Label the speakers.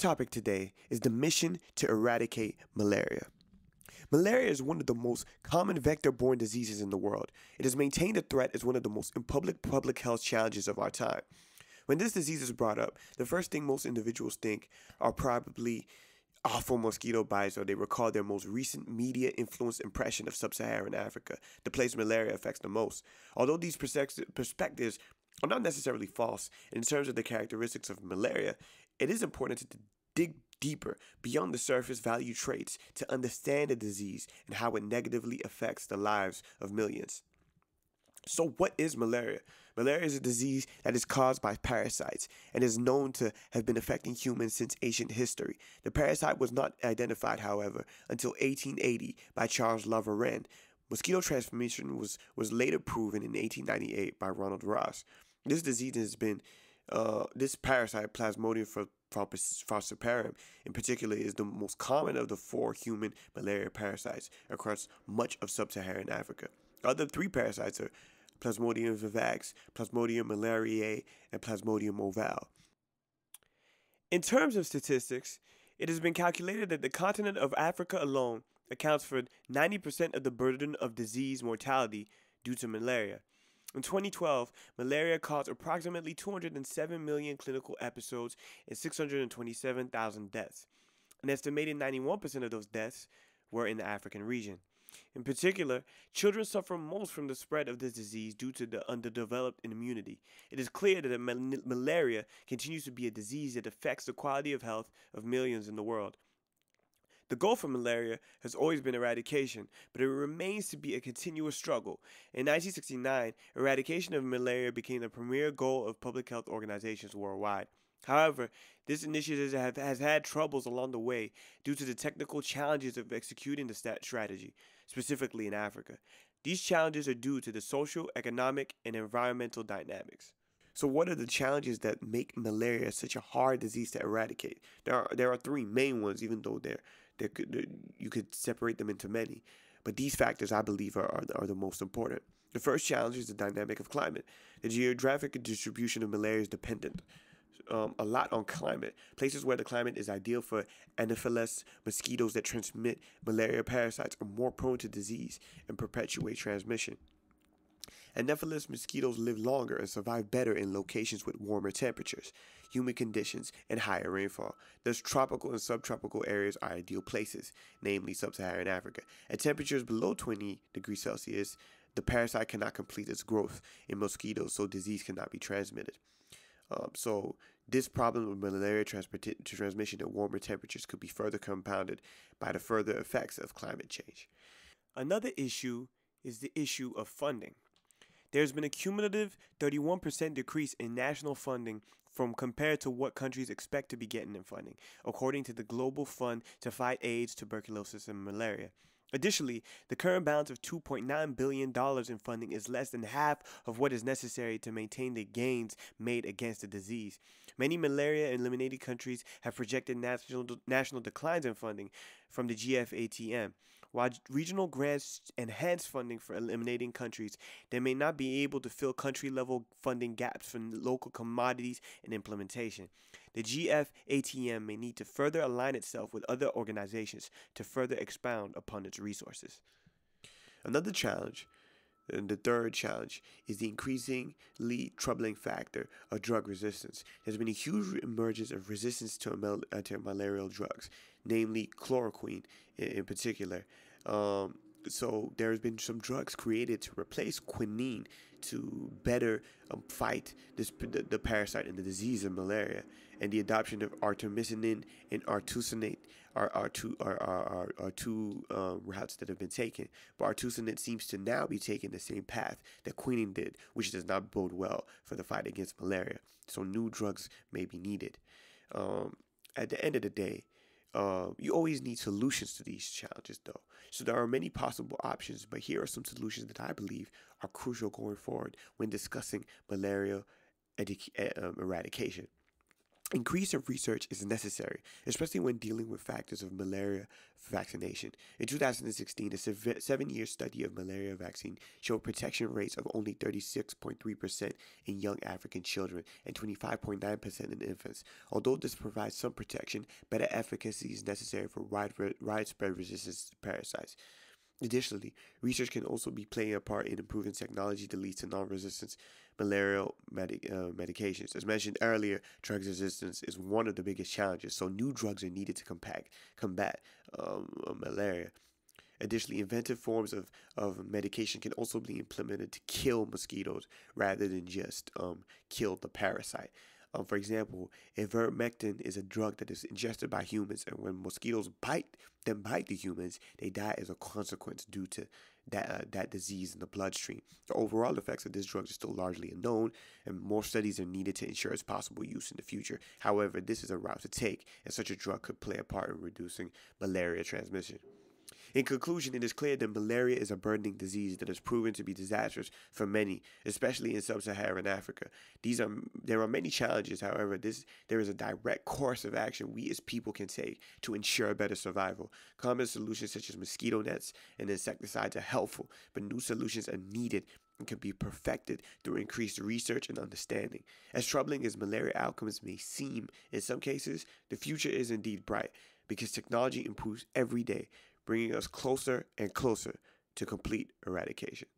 Speaker 1: topic today is the mission to eradicate malaria. Malaria is one of the most common vector-borne diseases in the world. It has maintained a threat as one of the most public health challenges of our time. When this disease is brought up, the first thing most individuals think are probably awful mosquito bites, or they recall their most recent media-influenced impression of sub-Saharan Africa, the place malaria affects the most. Although these perspectives are not necessarily false in terms of the characteristics of malaria, it is important to dig deeper beyond the surface value traits to understand the disease and how it negatively affects the lives of millions. So what is malaria? Malaria is a disease that is caused by parasites and is known to have been affecting humans since ancient history. The parasite was not identified, however, until 1880 by Charles Laveran. Mosquito transmission was later proven in 1898 by Ronald Ross. This disease has been, this parasite, Plasmodium falciparum, in particular, is the most common of the 4 human malaria parasites across much of sub-Saharan Africa. The other 3 parasites are Plasmodium vivax, Plasmodium malariae, and Plasmodium ovale. In terms of statistics, it has been calculated that the continent of Africa alone accounts for 90% of the burden of disease mortality due to malaria. In 2012, malaria caused approximately 207 million clinical episodes and 627,000 deaths. An estimated 91% of those deaths were in the African region. In particular, children suffer most from the spread of this disease due to the underdeveloped immunity. It is clear that malaria continues to be a disease that affects the quality of health of millions in the world. The goal for malaria has always been eradication, but it remains to be a continuous struggle. In 1969, eradication of malaria became the premier goal of public health organizations worldwide. However, this initiative has had troubles along the way due to the technical challenges of executing the strategy, specifically in Africa. These challenges are due to the social, economic, and environmental dynamics. So what are the challenges that make malaria such a hard disease to eradicate? There are 3 main ones, even though you could separate them into many. But these factors, I believe, are the most important. The first challenge is the dynamic of climate. The geographic distribution of malaria is dependent a lot on climate. Places where the climate is ideal for Anopheles mosquitoes that transmit malaria parasites are more prone to disease and perpetuate transmission. Anopheles mosquitoes live longer and survive better in locations with warmer temperatures, humid conditions, and higher rainfall. Thus, tropical and subtropical areas are ideal places, namely sub-Saharan Africa. At temperatures below 20 degrees Celsius, the parasite cannot complete its growth in mosquitoes, so disease cannot be transmitted. So this problem of malaria transmission at warmer temperatures could be further compounded by the further effects of climate change. Another issue is the issue of funding. There's been a cumulative 31% decrease in national funding from compared to what countries expect to be getting in funding, according to the Global Fund to Fight AIDS, Tuberculosis, and Malaria. Additionally, the current balance of $2.9 billion in funding is less than half of what is necessary to maintain the gains made against the disease. Many malaria-eliminated countries have projected national declines in funding from the GFATM. While regional grants enhance funding for eliminating countries, they may not be able to fill country-level funding gaps for local commodities and implementation. The GFATM may need to further align itself with other organizations to further expound upon its resources. Another challenge, and the third challenge, is the increasingly troubling factor of drug resistance. There's been a huge emergence of resistance to anti-malarial drugs, namely chloroquine in particular. So there's been some drugs created to replace quinine to better fight the parasite and the disease of malaria, and the adoption of artemisinin and artesunate are two routes that have been taken. But artesunate seems to now be taking the same path that quinine did, which does not bode well for the fight against malaria. So new drugs may be needed. At the end of the day, you always need solutions to these challenges, though. So there are many possible options, but here are some solutions that I believe are crucial going forward when discussing malaria eradication. Increase of research is necessary, especially when dealing with factors of malaria vaccination. In 2016, a 7-year study of malaria vaccine showed protection rates of only 36.3% in young African children and 25.9% in infants. Although this provides some protection, better efficacy is necessary for widespread resistance to parasites. Additionally, research can also be playing a part in improving technology that leads to non-resistance malarial medications. As mentioned earlier, drug resistance is one of the biggest challenges, so new drugs are needed to combat malaria. Additionally, inventive forms of medication can also be implemented to kill mosquitoes rather than just kill the parasite. For example, ivermectin is a drug that is ingested by humans, and when mosquitoes bite the humans, they die as a consequence due to that disease in the bloodstream. The overall effects of this drug are still largely unknown, and more studies are needed to ensure its possible use in the future. However, this is a route to take, and such a drug could play a part in reducing malaria transmission. In conclusion, it is clear that malaria is a burdening disease that has proven to be disastrous for many, especially in sub-Saharan Africa. There are many challenges, however, there is a direct course of action we as people can take to ensure better survival. Common solutions such as mosquito nets and insecticides are helpful, but new solutions are needed and can be perfected through increased research and understanding. As troubling as malaria outcomes may seem, in some cases, the future is indeed bright because technology improves every day, bringing us closer and closer to complete eradication.